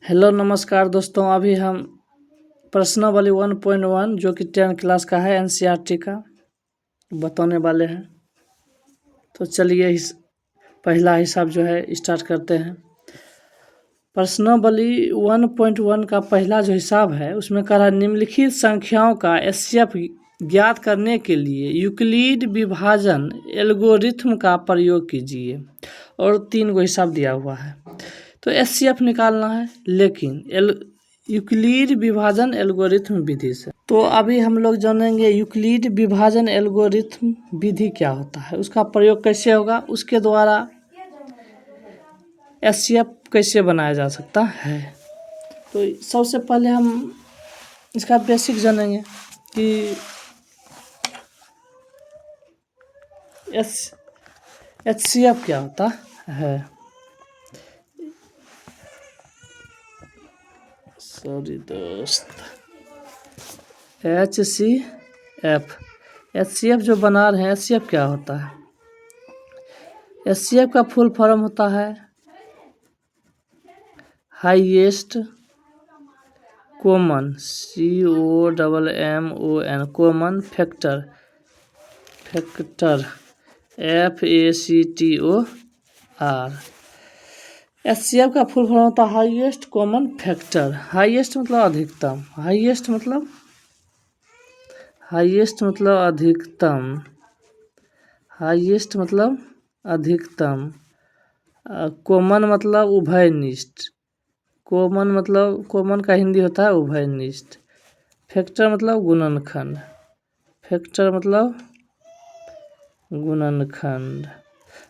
Hello नमस्कार दोस्तों, अभी हम प्रश्नावली 1.1 जो कि 10 क्लास का है एनसीईआरटी का बताने वाले हैं। तो चलिए पहला हिसाब जो है स्टार्ट करते हैं। प्रश्नावली 1.1 का पहला जो हिसाब है उसमें कह रहा है निम्नलिखित संख्याओं का एचसीएफ ज्ञात करने के लिए यूक्लिड विभाजन एल्गोरिथम का प्रयोग कीजिए। और 3 गो हिसाब दिया हुआ है तो एचसीएफ निकालना है, लेकिन यूक्लिड विभाजन एल्गोरिथम विधि से। तो अभी हम लोग जानेंगे यूक्लिड विभाजन एल्गोरिथम विधि क्या होता है, उसका प्रयोग कैसे होगा, उसके द्वारा एचसीएफ कैसे बनाया जा सकता है। तो सबसे पहले हम इसका बेसिक जानेंगे कि एचसीएफ क्या होता है। सॉरी दोस्त, एचसीएफ जो बना रहे हैं, एचसीएफ क्या होता है। एचसीएफ का फुल फॉर्म होता है highest common, COMMON common factor, FACTOR। HCF का फुल फॉर्म होता है हाईएस्ट कॉमन फैक्टर। हाईएस्ट मतलब अधिकतम, हाईएस्ट मतलब अधिकतम, हाईएस्ट मतलब अधिकतम। कॉमन मतलब उभयनिष्ठ, कॉमन मतलब कॉमन का हिंदी होता है उभयनिष्ठ। फैक्टर मतलब गुणनखंड, फैक्टर मतलब गुणनखंड।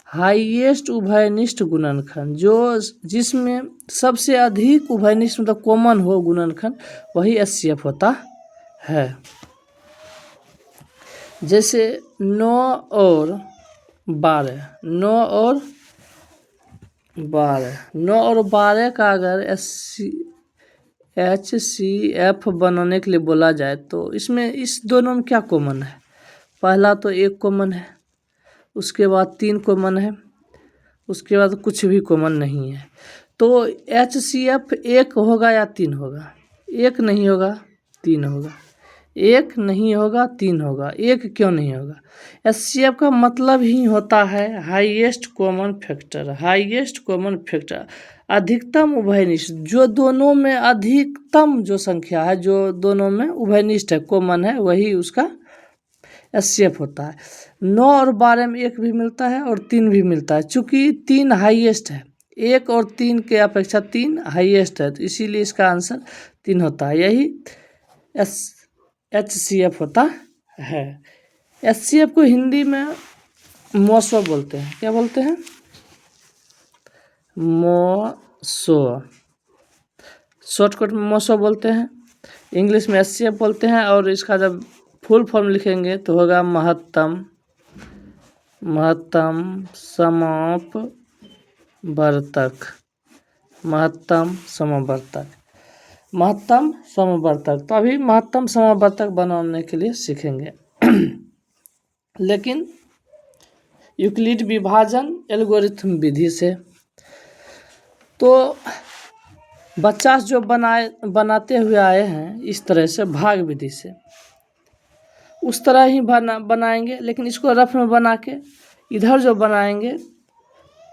हाईएस्ट उभयनिष्ठ गुणनखंड जो जिसमें सबसे अधिक उभयनिष्ठ मतलब कॉमन हो गुणनखंड, वही एचसीएफ होता है। जैसे 9 और 12, 9 और 12 का अगर एचसीएफ बनाने के लिए बोला जाए तो इसमें इस दोनों में क्या कॉमन है। पहला तो 1 कॉमन है, उसके बाद 3 कॉमन है, उसके बाद कुछ भी कॉमन नहीं है। तो एचसीएफ 1 होगा या 3 होगा, 1 नहीं होगा 3 होगा, 1 नहीं होगा 3 होगा। 1 क्यों नहीं होगा, एचसीएफ का मतलब ही होता है highest common factor. Highest common factor अधिकतम उभयनिष्ठ, जो दोनों में अधिकतम जो संख्या है, जो दोनों में उभयनिष्ठ है, कॉमन है, वही उसका एचसीएफ होता है। 9 और 12 में 1 भी मिलता है और 3 भी मिलता है। चूँकि 3 हाईएस्ट है, 1 और 3 के अपेक्षा 3 हाईएस्ट है, तो इसीलिए इसका आंसर 3 होता है। यही एचसीएफ होता है। एचसीएफ को हिंदी में मोसो बोलते हैं। क्या बोलते हैं, मोसो, शॉर्टकट में मोसो बोलते हैं। इंग्लिश में एचसीएफ बोलते हैं। और इसका जब फुल फॉर्म लिखेंगे तो होगा महत्तम समवर्तक, महत्तम समवर्तक। तो अभी महत्तम समवर्तक बनाने के लिए सीखेंगे। लेकिन यूक्लिड विभाजन एल्गोरिथम विधि से। तो बच्चा जो बनाते हुए आए हैं इस तरह से भाग विधि से, उस तरह ही बनाएंगे, लेकिन इसको रफ में बना के इधर जो बनाएंगे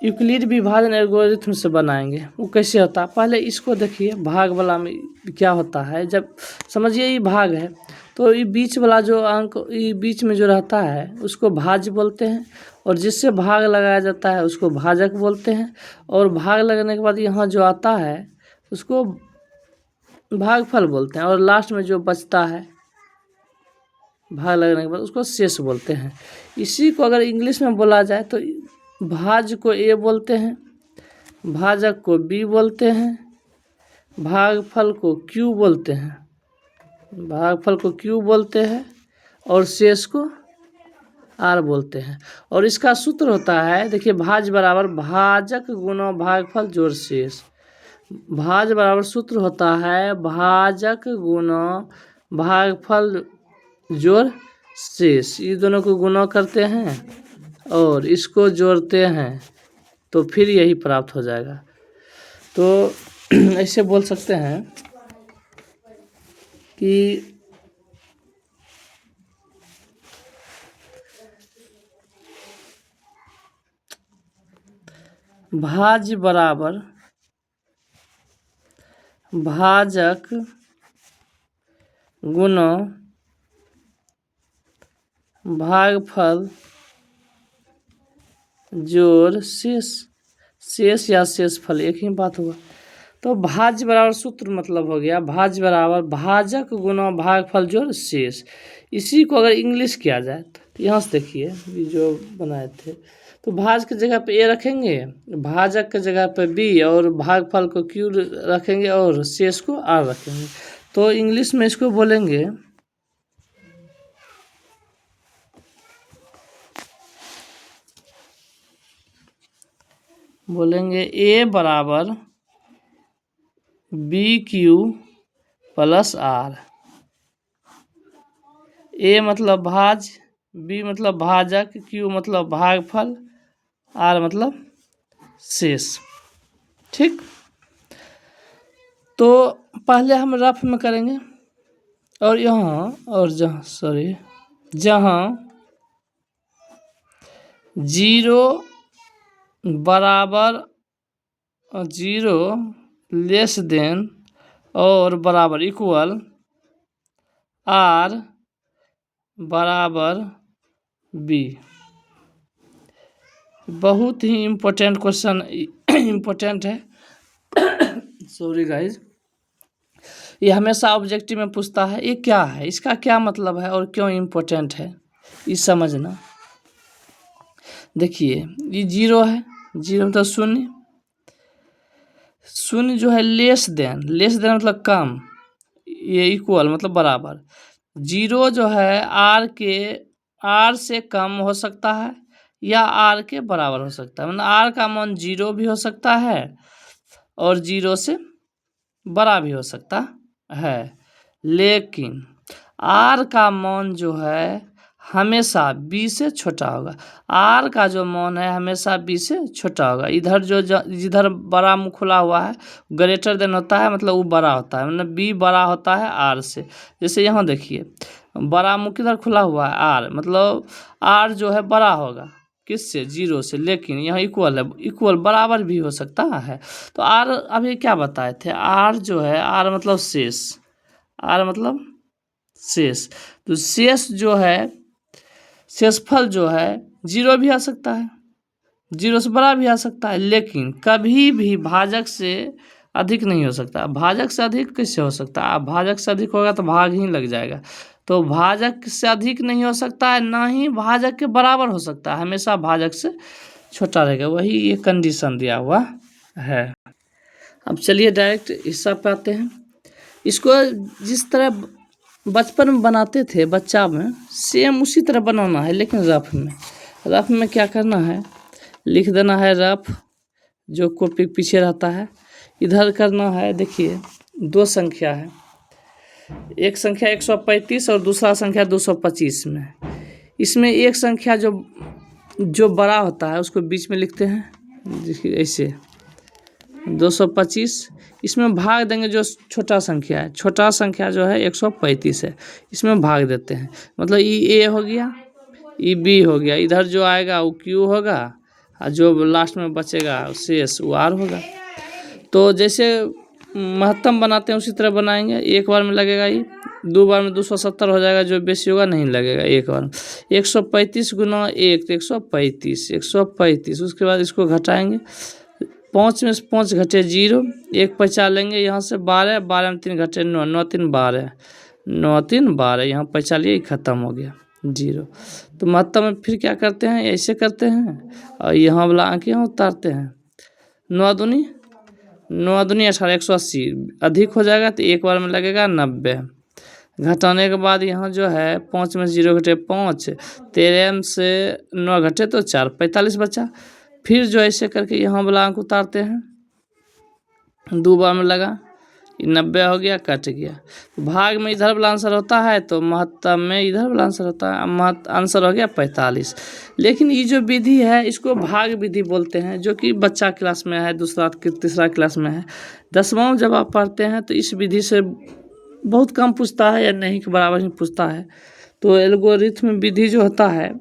यूक्लिड विभाजन एल्गोरिथम से बनाएंगे। वो कैसे होता है, पहले इसको देखिए। भाग वाला में क्या होता है, जब समझिए ये भाग है तो ये बीच वाला जो अंक, ये बीच में जो रहता है उसको भाज्य बोलते हैं, और जिससे भाग लगाया जाता है उसको भाजक बोलते हैं। और भाग लगने के बाद यहाँ जो आता है उसको भागफल बोलते हैं, और लास्ट में जो बचता है भाग लगने के बाद उसको शेष बोलते हैं। इसी को अगर इंग्लिश में बोला जाए तो भाज्य को ए बोलते हैं, भाजक को बी बोलते हैं, भागफल को क्यू बोलते हैं, और शेष को आर बोलते हैं। और इसका सूत्र होता है, देखिए, भाज्य बराबर भाजक गुना भागफल जोड़ शेष। भाज्य बराबर सूत्र होता है भाजक गुना भागफल जोड़ शेष। ये दोनों को गुना करते हैं और इसको जोड़ते हैं तो फिर यही प्राप्त हो जाएगा। तो ऐसे बोल सकते हैं कि भाज्य बराबर भाजक गुना भागफल जोड़ शेष या शेषफल, एक ही बात हुआ। तो भाज्य बराबर सूत्र मतलब हो गया भाज्य बराबर भाजक गुना भागफल जोड़ शेष। इसी को अगर इंग्लिश किया जाए तो यहाँ से देखिए ये जो बनाए थे, तो भाज की जगह पे ए रखेंगे, भाजक की जगह पे बी, और भागफल को क्यू रखेंगे और शेष को आर रखेंगे। तो इंग्लिश में इसको बोलेंगे ए बराबर बी क्यू प्लस आर। ए मतलब भाज, बी मतलब भाजक, क्यू मतलब भागफल, आर मतलब शेष। ठीक, तो पहले हम रफ में करेंगे, और यहाँ और जहाँ जीरो बराबर जीरो लेस देन और बराबर इक्वल आर बराबर बी। बहुत ही इम्पोर्टेंट क्वेश्चन इम्पोर्टेंट है सॉरी गाइज, ये हमेशा ऑब्जेक्टिव में पूछता है। ये क्या है, इसका क्या मतलब है और क्यों इम्पोर्टेंट है, ये समझना। देखिए ये जीरो है, जीरो मतलब शून्य, शून्य जो है लेस देन मतलब कम, ये इक्वल मतलब बराबर। जीरो जो है आर से कम हो सकता है या आर के बराबर हो सकता है, मतलब आर का मान जीरो भी हो सकता है और जीरो से बड़ा भी हो सकता है, लेकिन आर का मान जो है हमेशा बी से छोटा होगा। आर का जो मान है हमेशा बी से छोटा होगा। इधर जिधर बड़ा मुँह खुला हुआ है ग्रेटर देन होता है, मतलब वो बड़ा होता है, मतलब बी बड़ा होता है आर से। जैसे यहाँ देखिए बड़ा मुँह किधर खुला हुआ है, आर, मतलब आर जो है बड़ा होगा किससे, जीरो से, लेकिन यहाँ इक्वल है, इक्वल बराबर भी हो सकता है। तो आर अभी क्या बताए थे, आर जो है आर मतलब शेष, आर मतलब शेष, तो शेष जो है शेषफल जो है जीरो भी आ सकता है, जीरो से बड़ा भी आ सकता है, लेकिन कभी भी भाजक से अधिक नहीं हो सकता। भाजक से अधिक कैसे हो सकता है, भाजक से अधिक होगा तो भाग ही लग जाएगा। तो भाजक से अधिक नहीं हो सकता है, ना ही भाजक के बराबर हो सकता है, हमेशा भाजक से छोटा रहेगा, वही ये कंडीशन दिया हुआ है। अब चलिए डायरेक्ट हिस्सा पे आते हैं। इसको जिस तरह बचपन में बनाते थे बच्चा में, सेम उसी तरह बनाना है, लेकिन रफ में क्या करना है, लिख देना है रफ, जो कॉपी पीछे रहता है। इधर करना है, देखिए दो संख्या है, एक संख्या 135 और दूसरा संख्या 225 में। इसमें एक संख्या जो बड़ा होता है उसको बीच में लिखते हैं, देखिए ऐसे 225। इसमें भाग देंगे जो छोटा संख्या है, छोटा संख्या जो है 135 है, इसमें भाग देते हैं, मतलब ये ए हो गया, ये बी हो गया, इधर जो आएगा वो क्यू होगा, और जो लास्ट में बचेगा शेष वो आर होगा। तो जैसे महत्तम बनाते हैं उसी तरह बनाएंगे। एक बार में लगेगा ये, दो बार में 270 हो जाएगा, जो बेसी होगा नहीं लगेगा एक बार में। 135 गुना 1 तो 135, उसके बाद इसको घटाएंगे, 5 में से 5 घटे 0, 1 पैसा लेंगे यहाँ से 12, 12 में 3 घटे 9, 9 3 12, 9 3 12, यहाँ पैसा लिए ख़त्म हो गया 0। तो महत्तम में फिर क्या करते हैं, ऐसे करते हैं और यहाँ वाला अंक यहाँ उतारते हैं, 9 दूनी 18, 180 अधिक हो जाएगा तो एक बार में लगेगा 90। घटाने के बाद यहाँ जो है 5 में 0 घटे 5, 13 में से 9 घटे तो 4, 45 बचा। फिर जो ऐसे करके यहाँ वाला अंक उतारते हैं, 2 बार में लगा ये 90 हो गया, कट गया। तो भाग में इधर वाला आंसर होता है तो महत्तम में इधर वाला आंसर होता है। आंसर हो गया 45। लेकिन ये जो विधि है इसको भाग विधि बोलते हैं, जो कि बच्चा क्लास में है, दूसरा तीसरा क्लास में है। 10वां जब आप पढ़ते हैं तो इस विधि से बहुत कम पूछता है या नहीं के बराबर ही पूछता है। तो एल्गोरिथम विधि जो होता है,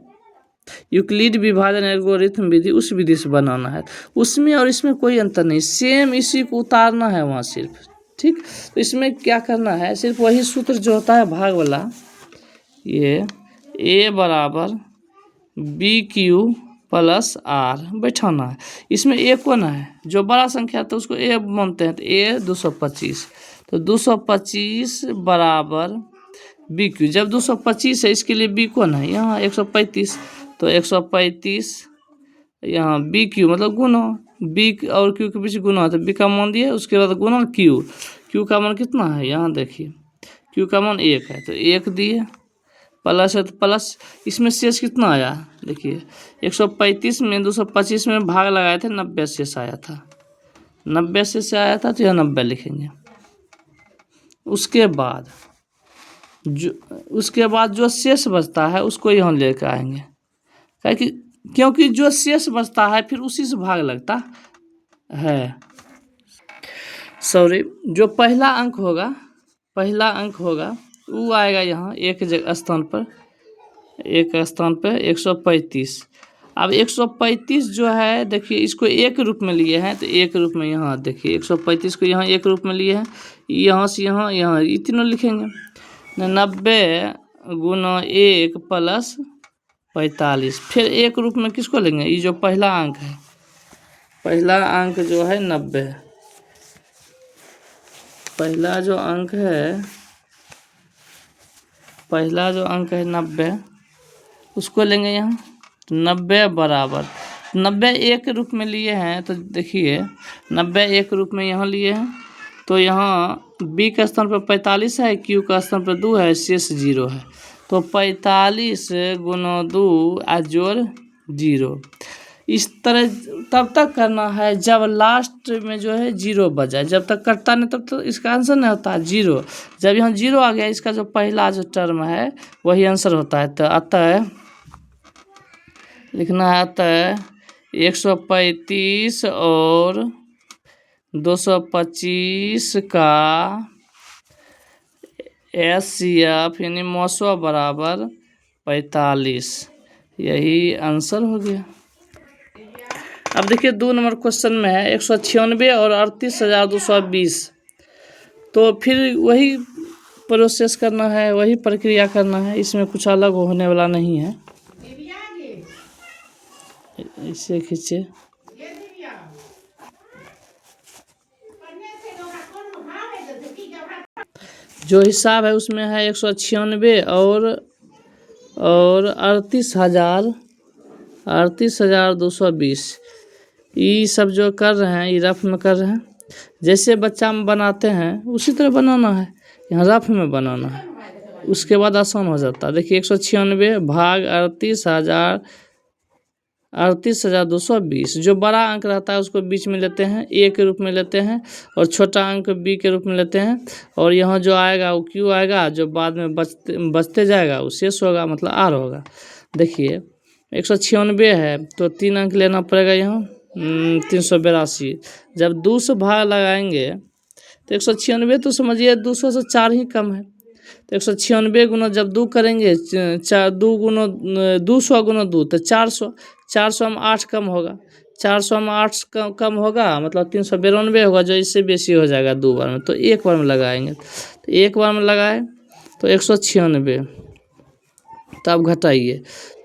यूक्लिड विभाजन एल्गोरिथम विधि, उस विधि से बनाना है। उसमें और इसमें कोई अंतर नहीं, सेम इसी को उतारना है वहाँ सिर्फ। ठीक, तो इसमें क्या करना है, सिर्फ वही सूत्र जो होता है भाग वाला, ये a बराबर बी क्यू प्लस आर बैठाना है। इसमें a कौन है, जो बड़ा संख्या तो उसको a मानते हैं, तो a 225, तो 225 बराबर बी क्यू। जब 225 है इसके लिए बी कौन है, यहाँ 135, तो 135 यहाँ बी क्यू मतलब गुना, बी और क्यू के बीच गुना, तो बी का मान दिए, उसके बाद गुना क्यू। क्यू का मान कितना है, यहाँ देखिए क्यू का मान 1 है, तो 1 दिए, प्लस है तो प्लस। इसमें शेष कितना आया, देखिए 135 में 225 में भाग लगाए थे, 90 शेष आया था, 90 शेष आया था, तो यह 90 लिखेंगे। उसके बाद जो शेष बचता है उसको यहाँ लेकर आएंगे, क्योंकि जो शेष बचता है फिर उसी से भाग लगता है। सॉरी, जो पहला अंक होगा वो आएगा यहाँ एक स्थान पर 135। अब 135 जो है, देखिए इसको एक रूप में लिए हैं, तो एक रूप में यहाँ देखिए 135 को यहाँ एक रूप में लिए हैं, यहाँ से यहाँ ये तीनों लिखेंगे। 90 गुना 1 प्लस 45, फिर एक रूप में किसको लेंगे, ये जो पहला अंक है, पहला अंक जो है 90, पहला जो अंक है 90, उसको लेंगे यहाँ। 90 बराबर 90 एक रूप में लिए हैं, तो देखिए 90 एक रूप में यहाँ लिए हैं, तो यहाँ बी का स्थान पर 45 है, क्यू का स्थान पर 2 है, शेष 0 है, तो 45 गुना 2 जोड़ 0। इस तरह तब तक करना है जब लास्ट में जो है 0 बच जाए, जब तक कटता नहीं तब तक इसका आंसर नहीं होता है 0। जब यहाँ 0 आ गया, इसका जो पहला जो टर्म है वही आंसर होता है। तो अतः लिखना है, अतः 135 और 225 का HCF यानी मौसो बराबर 45, यही आंसर हो गया। अब देखिए 2 नंबर क्वेश्चन में है 196 और 38,220, तो फिर वही प्रोसेस करना है, वही प्रक्रिया करना है, इसमें कुछ अलग होने वाला नहीं है। इसे खींचे, जो हिसाब है उसमें है 196 और 38,220, ये सब जो कर रहे हैं, ये रफ में कर रहे हैं। जैसे बच्चा में बनाते हैं उसी तरह बनाना है, यहाँ रफ में बनाना है, उसके बाद आसान हो जाता है। देखिए 196 भाग 38,220, जो बड़ा अंक रहता है उसको बीच में लेते हैं, ए के रूप में लेते हैं, और छोटा अंक बी के रूप में लेते हैं, और यहाँ जो आएगा वो क्यू आएगा, जो बाद में बचते जाएगा वो शेष होगा, मतलब आर होगा। देखिए 196 है तो 3 अंक लेना पड़ेगा यहाँ, 382। जब 2 से भाग लगाएंगे तो 196 तो समझिए 200 से 4 ही कम है, तो 196 गुना जब 2 करेंगे, 200 गुना 2 तो 400, 400 में 8 कम होगा, 400 में 8 कम होगा, मतलब 392 होगा, जो इससे बेसी हो जाएगा 2 बार में। तो एक बार में लगाएंगे, तो एक बार में लगाए तो 196, तब घटाइए,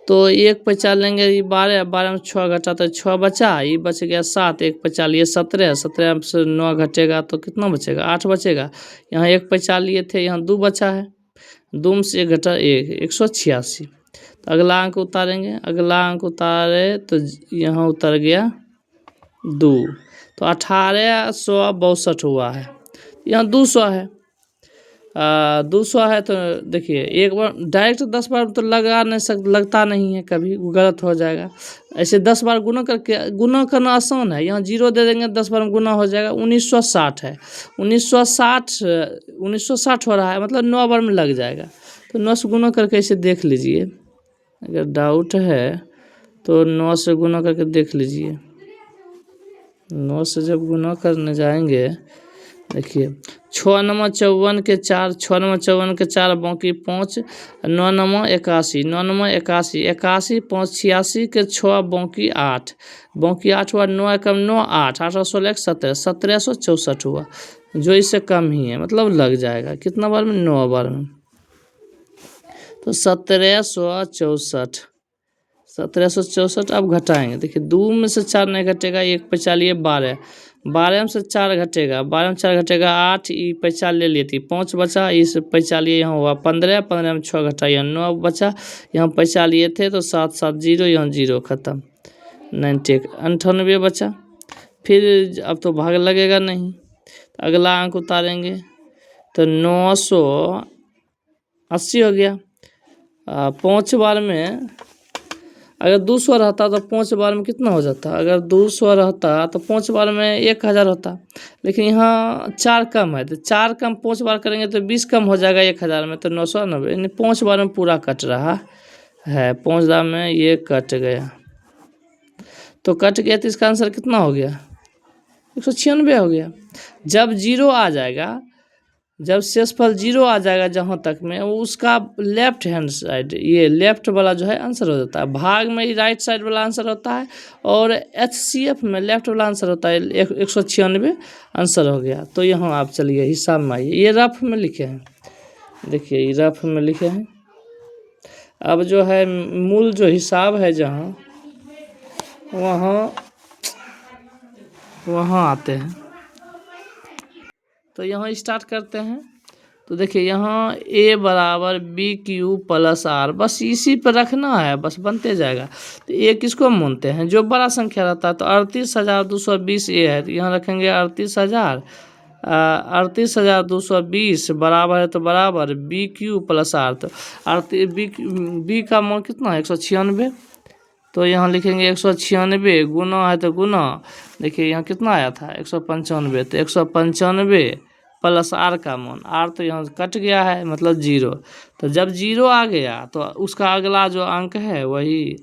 तो 1 बचा लेंगे, ये 12 में 6 घटा तो 6 बचा, ये बच गया 7, 1 बचा लिए 17, 17 से 9 घटेगा तो कितना बचेगा, 8 बचेगा। यहाँ 1 बचा लिए थे, यहाँ 2 बचा है, 2 से 1 घटा 1, 186। तो अगला अंक उतारेंगे, अगला अंक उतारे तो यहाँ उतर गया 2, तो 1862 हुआ है, यहाँ 200 है। 200 है तो देखिए एक बार डायरेक्ट 10 बार तो लगता नहीं है, कभी वो गलत हो जाएगा। ऐसे 10 बार गुना करना आसान है। यहाँ 0 दे देंगे 10 बार में गुना हो जाएगा। 1960 है, 1960 हो रहा है, मतलब 9 बार में लग जाएगा। तो 9 से गुना करके इसे देख लीजिए। अगर डाउट है तो 9 से गुना करके देख लीजिए। 9 से जब गुना करने जाएंगे, देखिए 6 नंबर 54 के 4, 6 नंबर 54 के 4 बाकी 5, 9 नंबर 81, 9 नंबर 81, 81 5 86 के 6 बाकी 8, बाकी 8 हुआ। 9 एकम 9, 8, 8 16 17, 1764 हुआ, जो इससे कम ही है, मतलब लग जाएगा। कितना बार में? 9 बार में। तो 1764, 1764 अब घटाएंगे। देखिए 2 में से 4 नहीं घटेगा, 1 पे चालिए 12, 12 में से 4 घटेगा, 12 में 4 घटेगा 8, ये पैसा ले लिए थी, 5 बचा, इस पैसा लिए यहाँ हुआ 15, 15 में 6 घटाइए 9 बचा, यहाँ पैसा लिए थे तो 7 7 0, यहाँ 0 खत्म। 90 98 बचा। फिर अब तो भाग लगेगा नहीं, अगला अंक उतारेंगे तो 980 हो गया। 5 बार में अगर 200 रहता तो 5 बार में कितना हो जाता? अगर 200 रहता तो 5 बार में 1000 होता, लेकिन यहाँ 4 कम है, तो 4 कम 5 बार करेंगे तो 20 कम हो जाएगा 1000 में, तो 990, यानी 5 बार में पूरा कट रहा है। 5 बार में ये कट गया, तो कट गया तो इसका आंसर कितना हो गया? 196 हो गया। जब 0 आ जाएगा, जब शेषफल 0 आ जाएगा जहाँ तक में, वो उसका लेफ्ट हैंड साइड, ये लेफ्ट वाला जो है आंसर हो जाता है। भाग में ही राइट साइड वाला आंसर होता है, और HCF में लेफ्ट वाला आंसर होता है। 196 आंसर हो गया। तो यहाँ आप चलिए हिसाब में आइए, ये रफ में लिखे हैं, देखिए ये रफ में लिखे हैं। अब जो है मूल जो हिसाब है जहाँ, वहाँ आते हैं। तो यहाँ स्टार्ट करते हैं। तो देखिए यहाँ A बराबर BQ प्लस R, बस इसी पर रखना है, बस बनते जाएगा। तो A किसको मानते हैं? जो बड़ा संख्या रहता है। तो 38,220 A है, तो यहाँ रखेंगे 38,000, 38,220 बराबर है, तो बराबर BQ प्लस R। तो B का मान कितना है? 196। तो यहाँ लिखेंगे 196, गुना है तो गुना, देखिए यहाँ कितना आया था? 195। तो 195 प्लस R का मान, R तो यहाँ कट गया है, मतलब 0। तो जब 0 आ गया तो उसका अगला जो अंक है वही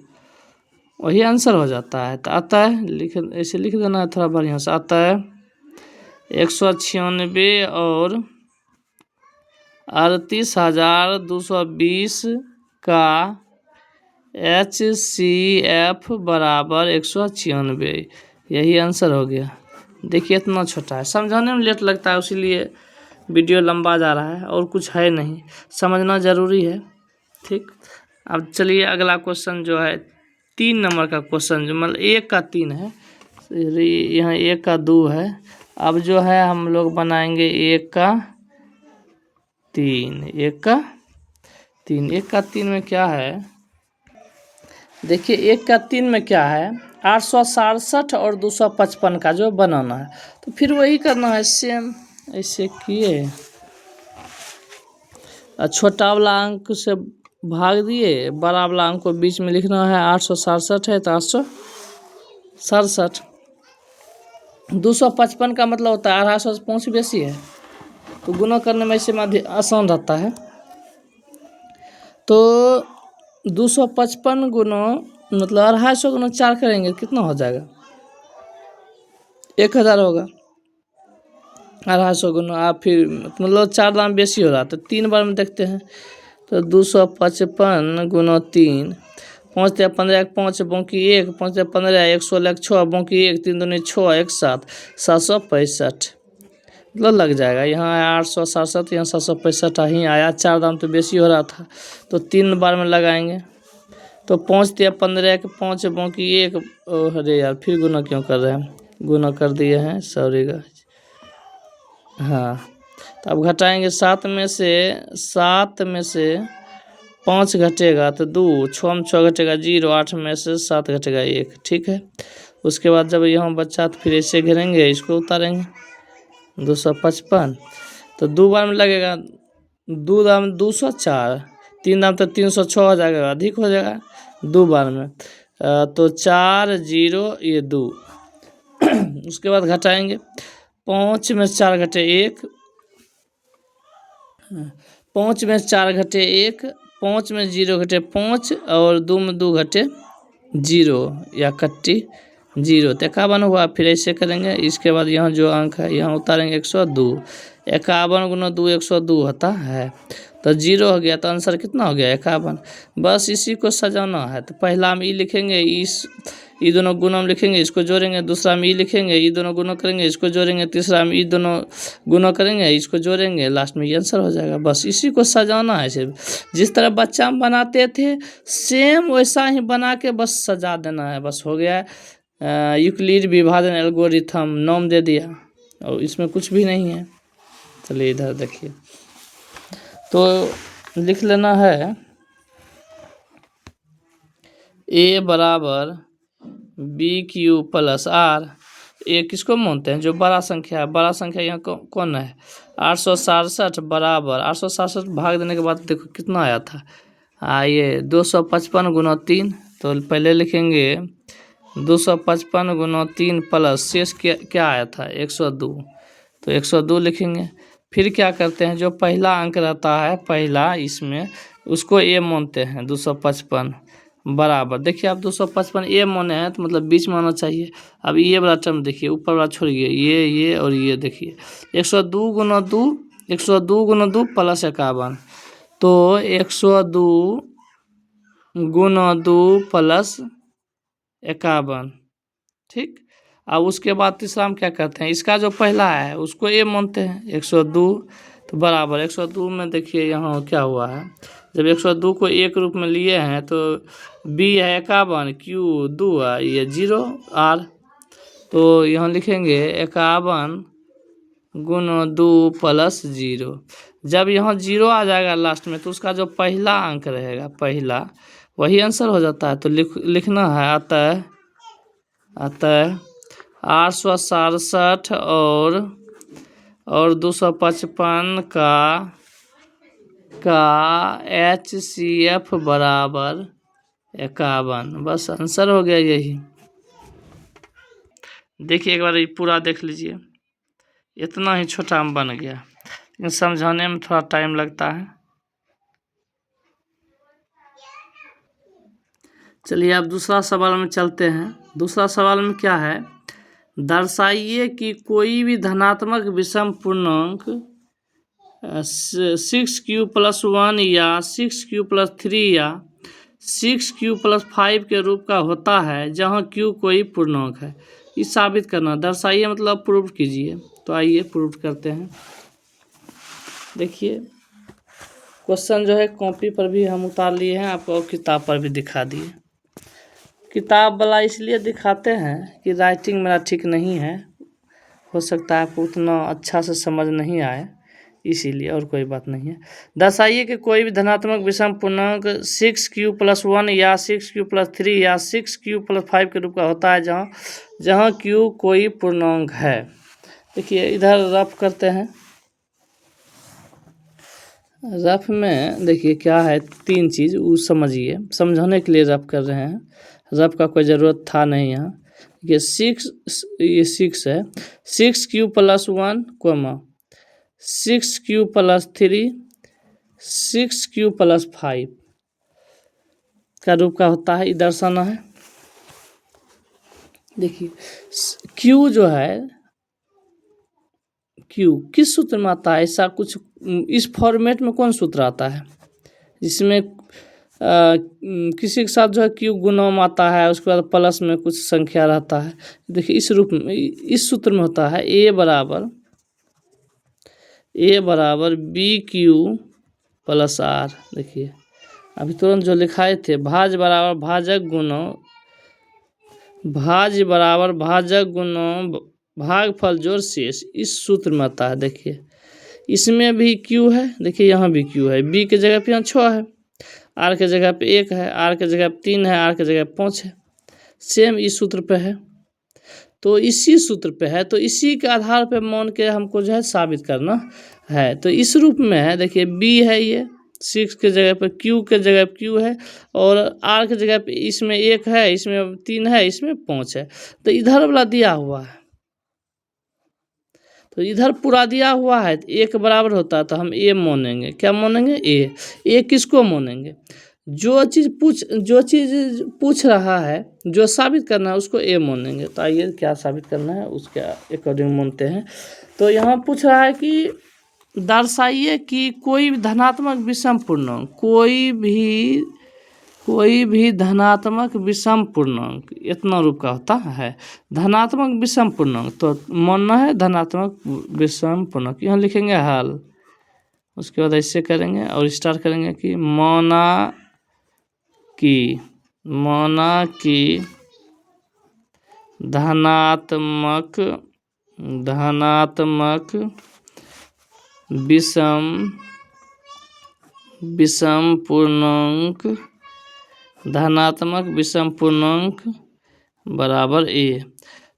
आंसर हो जाता है। तो आता है, ऐसे लिख देना है थोड़ा बढ़िया से। आता है 196 और 38,220 का HCF बराबर 196, यही आंसर हो गया। देखिए इतना छोटा है, समझाने में लेट लगता है, इसीलिए वीडियो लंबा जा रहा है, और कुछ है नहीं, समझना ज़रूरी है। ठीक, अब चलिए अगला क्वेश्चन जो है 3 नंबर का क्वेश्चन, जो मतलब 1 का 3 है, यहाँ 1 का 2 है। अब जो है हम लोग बनाएंगे 1 का 3, 1 का 3। 1 का 3 में क्या है? देखिए 1 का 3 में क्या है? 867 और 255 का जो बनाना है, तो फिर वही करना है सेम, ऐसे किए, छोटा वाला अंक से भाग दिए, बड़ा वाला अंक को बीच में लिखना है। 867 है तो 867, 255 का मतलब होता है 800 से 5 बेसी है, तो गुना करने में इससे आसान रहता है। तो 255 गुना मतलब 250 गुना 4 करेंगे, कितना हो जाएगा? 1000 होगा। 250 गुना, आप फिर मतलब 4 दाम बेसी हो रहा, तो 3 बार में देखते हैं। तो 255 गुना 3, 5 या 15 5 बाकी 1, 5 या 15 116 6 बाकी 1, 3 दूनी 6 1 7, 765, मतलब लग जाएगा। यहाँ 867, यहाँ 765 ही आया, 4 दाम तो बेसी हो रहा था, तो 3 बार में लगाएंगे। तो 5 या 15 के 5 बाकी 1, अरे यार फिर गुना क्यों कर रहे हैं? गुना कर दिए हैं, सॉरी गाइस। हाँ, तो अब घटाएंगे। 7 में से 5 घटेगा तो 2, 6 में 6 घटेगा 0, 8 में से 7 घटेगा 1, ठीक है। उसके बाद जब यहाँ बच्चा तो फिर ऐसे घेरेंगे, इसको उतारेंगे 255, तो 2 बार में लगेगा 2 दाम 204, 3 दाम तो 306 हो जाएगा, अधिक हो जाएगा 2 बार में। तो 4 0 ये 2 उसके बाद घटाएंगे 5 में 4 घटे 1, 5 में 4 घटे 1, 5 में 0 घटे 5 और 2 में 2 घटे 0 या कट्टी 0 तो 51 हुआ। फिर ऐसे करेंगे, इसके बाद यहाँ जो अंक है यहाँ उतारेंगे 102, 51 गुना 2 102 होता है, तो 0 हो गया, तो आंसर कितना हो गया 51। बस इसी को सजाना है। तो पहला में ई लिखेंगे, ई दोनों गुना में लिखेंगे, इसको जोड़ेंगे, दूसरा में ई लिखेंगे, ई दोनों गुना करेंगे, इसको जोड़ेंगे, तीसरा में ई दोनों गुना करेंगे, इसको जोड़ेंगे, लास्ट में ये आंसर हो जाएगा। बस इसी को सजाना है सिर्फ, जिस तरह बच्चा में बनाते थे सेम वैसा ही बना के बस सजा देना है, बस हो गया। यूक्लिड विभाजन एल्गोरिथम नाम दे दिया और इसमें कुछ भी नहीं है। चलिए इधर देखिए, तो लिख लेना है ए बराबर बी क्यू प्लस आर। ए किसको मानते हैं, जो बड़ा संख्या है। बड़ा संख्या यहाँ कौन है 867 बराबर 867 भाग देने के बाद देखो कितना आया था, ये 255 गुना 3। तो पहले लिखेंगे 255 गुना 3 प्लस शेष क्या आया था 102, तो 102 लिखेंगे। फिर क्या करते हैं, जो पहला अंक रहता है पहला इसमें उसको ए मानते हैं 255 बराबर। देखिए आप 255 ए माने हैं तो मतलब बीच में आना चाहिए। अब ये वाला टर्म देखिए, ऊपर वाला छोड़िए, ये और ये देखिए 102 गुना 2 102 गुना 2 प्लस 51, तो 102 गुना 2 प्लस 51, ठीक। अब उसके बाद तीसरा हम क्या करते हैं, इसका जो पहला है उसको ए मानते हैं 102, तो बराबर 102 में देखिए यहाँ क्या हुआ है, जब 102 को एक रूप में लिए हैं तो बी है 51, क्यू 2 है, ये 0 आर, तो यहाँ लिखेंगे 51 गुना 2 प्लस 0। जब यहाँ 0 आ जाएगा लास्ट में तो उसका जो पहला अंक रहेगा पहला वही आंसर हो जाता है। तो लिखना है अतः 867 और 255 का HCF बराबर 51। बस आंसर हो गया यही। देखिए एक बार ये पूरा देख लीजिए, इतना ही छोटा में बन गया, लेकिन समझाने में थोड़ा टाइम लगता है। चलिए अब दूसरा सवाल में चलते हैं। दूसरा सवाल में क्या है, दर्शाइए कि कोई भी धनात्मक विषम पूर्णांक 6q + 1 या 6q + 3 या 6q + 5 के रूप का होता है जहां q कोई पूर्णांक है। ये साबित करना, दर्शाइए मतलब प्रूव कीजिए। तो आइए प्रूव करते हैं। देखिए क्वेश्चन जो है कॉपी पर भी हम उतार लिए हैं, आपको किताब पर भी दिखा दिए। किताब वाला इसलिए दिखाते हैं कि राइटिंग मेरा ठीक नहीं है, हो सकता है आपको उतना अच्छा से समझ नहीं आए, इसीलिए, और कोई बात नहीं है। दर्शाइए कि कोई भी धनात्मक विषम पूर्णांक 6q + 1 या 6q + 3 या 6q + 5 के रूप का होता है जहां q कोई पूर्णांक है। देखिए इधर रफ करते हैं। रफ में देखिए क्या है, 3 चीज़ वो समझिए, समझाने के लिए रफ कर रहे हैं, रफ का कोई ज़रूरत था नहीं यहाँ। ये 6 है, 6q + 1 कोमा 6q + 3 6q + 5 का रूप का होता है, ये दर्शाना है। देखिए q जो है, q किस सूत्र में आता है, ऐसा कुछ इस फॉर्मेट में कौन सूत्र आता है जिसमें किसी के साथ जो है q गुना में आता है, उसके बाद प्लस में कुछ संख्या रहता है। देखिए इस रूप में, इस सूत्र में होता है a बराबर BQ + R। देखिए अभी तुरंत जो लिखाए थे, भाज बराबर भाजक गुना भागफल जोड़ शेष, इस सूत्र में आता है। देखिए इसमें भी q है, देखिए यहाँ भी q है, b के जगह पे यहाँ 6 है, r के जगह पे 1 है, r के जगह पे 3 है, r के जगह पे 5 है, सेम इस सूत्र पे है। तो इसी सूत्र पे है, तो इसी के आधार पे मान के हमको जो है साबित करना है। तो इस रूप में है, देखिए बी है, ये 6 के जगह पे क्यू के जगह पे क्यू है, और आर के जगह पे इसमें 1 है, इसमें 3 है, इसमें 5 है। तो इधर वाला दिया हुआ है, तो इधर पूरा दिया हुआ है, तो ए के बराबर होता है तो हम ए मानेंगे। क्या मानेंगे? ए किसको मानेंगे? जो चीज़ पूछ रहा है, जो साबित करना है उसको ए मानेंगे। तो आइए क्या साबित करना है उसके अकॉर्डिंग मानते हैं। तो यहाँ पूछ रहा है कि दर्शाइए कि कोई भी धनात्मक विषम पूर्णांक, कोई भी धनात्मक विषम पूर्णांक इतना रूप का होता है। धनात्मक विषम पूर्णांक तो मानना है धनात्मक विषम पूर्णांक, यहाँ लिखेंगे हल, उसके बाद ऐसे करेंगे और स्टार्ट करेंगे कि माना कि धनात्मक विषम पूर्णांक, धनात्मक विषम पूर्णांक बराबर ए।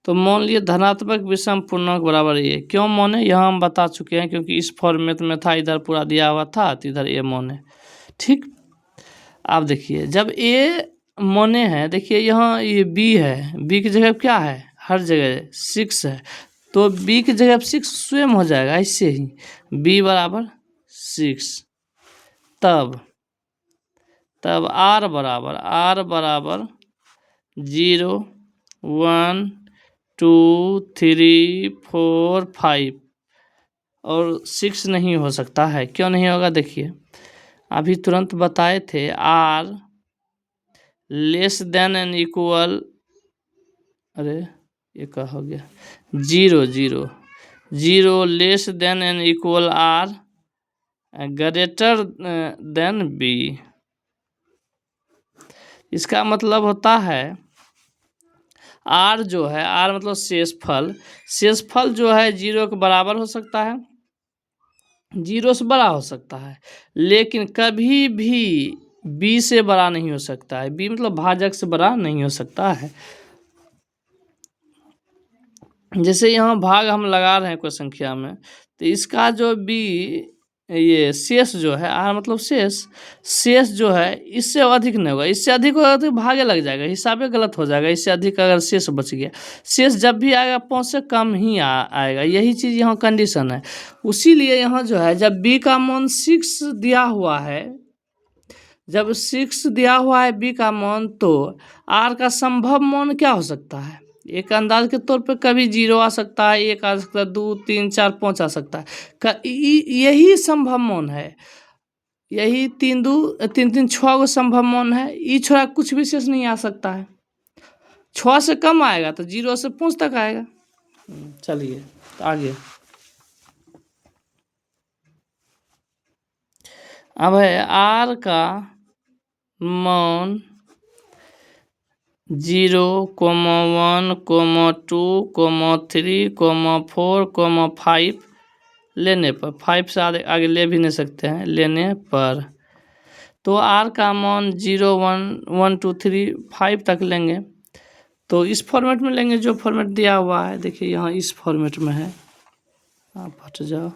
तो मान लिए धनात्मक विषम पूर्णांक बराबर ए। क्यों माने? यहाँ हम बता चुके हैं, क्योंकि इस फॉर्मेट में था, इधर पूरा दिया हुआ था, तो इधर ए माने। ठीक, अब देखिए जब ए माने हैं, देखिए यहाँ ये बी है, बी की जगह क्या है? हर जगह 6 है, तो बी की जगह 6 स्वयं हो जाएगा ऐसे ही, बी बराबर 6। तब आर बराबर 0 1 2 3 4 5 और 6 नहीं हो सकता है। क्यों नहीं होगा? देखिए अभी तुरंत बताए थे, R less than and equal, अरे ये क्या हो गया, 0 less than and equal R greater than B. इसका मतलब होता है आर जो है, आर मतलब शेषफल जो है 0 के बराबर हो सकता है, 0 से बड़ा हो सकता है, लेकिन कभी भी बी से बड़ा नहीं हो सकता है। बी मतलब भाजक से बड़ा नहीं हो सकता है। जैसे यहाँ भाग हम लगा रहे हैं कोई संख्या में, तो इसका जो बी, ये शेष जो है, आर मतलब शेष जो है इससे अधिक नहीं होगा। इससे अधिक होगा तो भागे लग जाएगा, हिसाबे गलत हो जाएगा। इससे अधिक अगर शेष बच गया, शेष जब भी आएगा 5 से कम ही आएगा। यही चीज़ यहाँ कंडीशन है। उसीलिए यहाँ जो है, जब बी का मान 6 दिया हुआ है, जब 6 दिया हुआ है बी का मान, तो आर का संभव मान क्या हो सकता है? एक अंदाज के तौर पे कभी 0 आ सकता है, 1 आ सकता है, 2 3 4 5 आ सकता है। यही संभव मान है, यही 3 2 3 3 6 गो संभव मान है। ये छोड़ा कुछ विशेष नहीं आ सकता है। 6 से कम आएगा तो 0 से 5 तक आएगा। चलिए तो आगे, अब है आर का मान 0, 1, 2, 3, 4, 5 लेने पर, 5 से आगे ले भी नहीं सकते हैं, लेने पर तो आर का मान 0 1 2 3 5 तक लेंगे। तो इस फॉर्मेट में लेंगे जो फॉर्मेट दिया हुआ है। देखिए यहाँ इस फॉर्मेट में है, आप हट जाओ,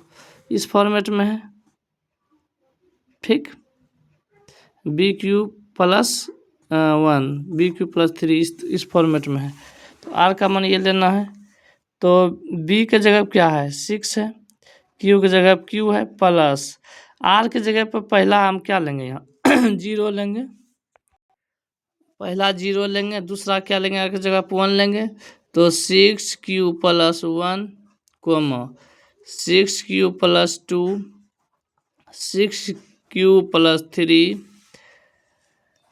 इस फॉर्मेट में है। ठीक, B Q plus 1 B Q plus 3 इस फॉर्मेट में है। तो आर का मान ये लेना है। तो बी के जगह क्या है? 6 है, क्यू की जगह क्यू है, प्लस आर के जगह पर पहला हम क्या लेंगे? यहाँ 0 लेंगे, पहला 0 लेंगे, दूसरा क्या लेंगे? आर की जगह 1 लेंगे। तो 6 Q plus 1 comma 6 Q plus 2 6 Q plus 3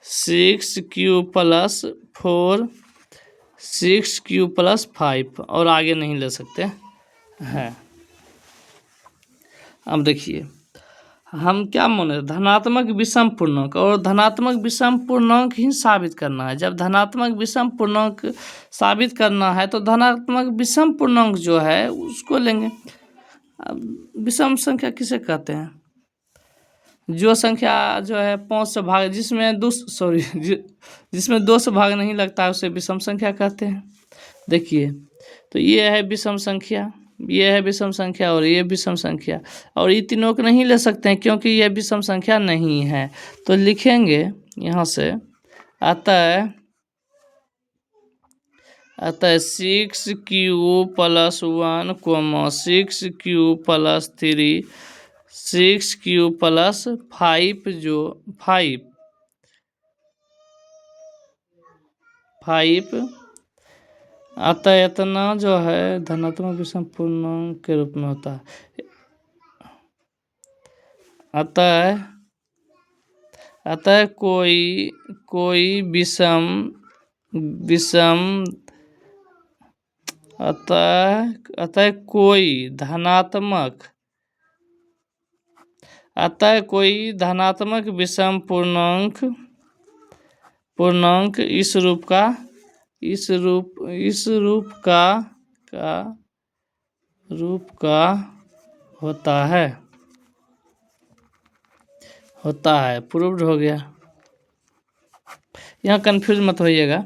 6 Q plus 4 6 Q plus 5 और आगे नहीं ले सकते हैं। अब देखिए हम क्या माने, धनात्मक विषम पूर्णांक, और धनात्मक विषम पूर्णांक ही साबित करना है। जब धनात्मक विषम पूर्णांक साबित करना है तो धनात्मक विषम पूर्णांक जो है उसको लेंगे। अब विषम संख्या किसे कहते हैं? जो संख्या जो है 5 से भाग, जिसमें 2 से भाग नहीं लगता है, उसे विषम संख्या कहते हैं। देखिए तो ये है विषम संख्या, ये है विषम संख्या और ये विषम संख्या, और ये तीनों को नहीं ले सकते हैं क्योंकि ये विषम संख्या नहीं है। तो लिखेंगे यहाँ से, अतः 6q+1, 6q+3, 6q+5 जो 5 अतः इतना जो है धनात्मक विषम पूर्णांक के रूप में होता है। अतः कोई विषम अतः कोई धनात्मक विषम पूर्णांक इस रूप का होता है। प्रूव्ड हो गया। यहाँ कंफ्यूज मत होइएगा,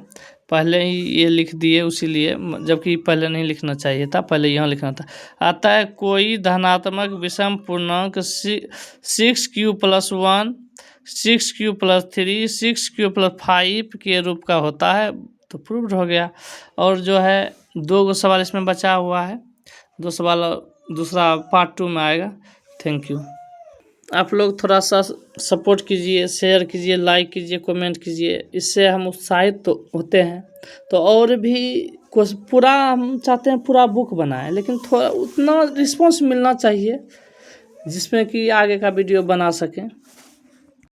पहले ही ये लिख दिए उसीलिए, जबकि पहले नहीं लिखना चाहिए था, पहले यहाँ लिखना था। अतः कोई धनात्मक विषम पूर्णांक 6q+1, 6q+3, 6q+5 के रूप का होता है, तो प्रूव्ड हो गया। और जो है 2 सवाल इसमें बचा हुआ है, 2 सवाल दूसरा पार्ट 2 में आएगा। Thank you. आप लोग थोड़ा सा सपोर्ट कीजिए, शेयर कीजिए, लाइक कीजिए, कमेंट कीजिए, इससे हम उत्साहित तो होते हैं। तो और भी कुछ पूरा हम चाहते हैं पूरा बुक बनाएं, लेकिन थोड़ा उतना रिस्पांस मिलना चाहिए जिसमें कि आगे का वीडियो बना सकें।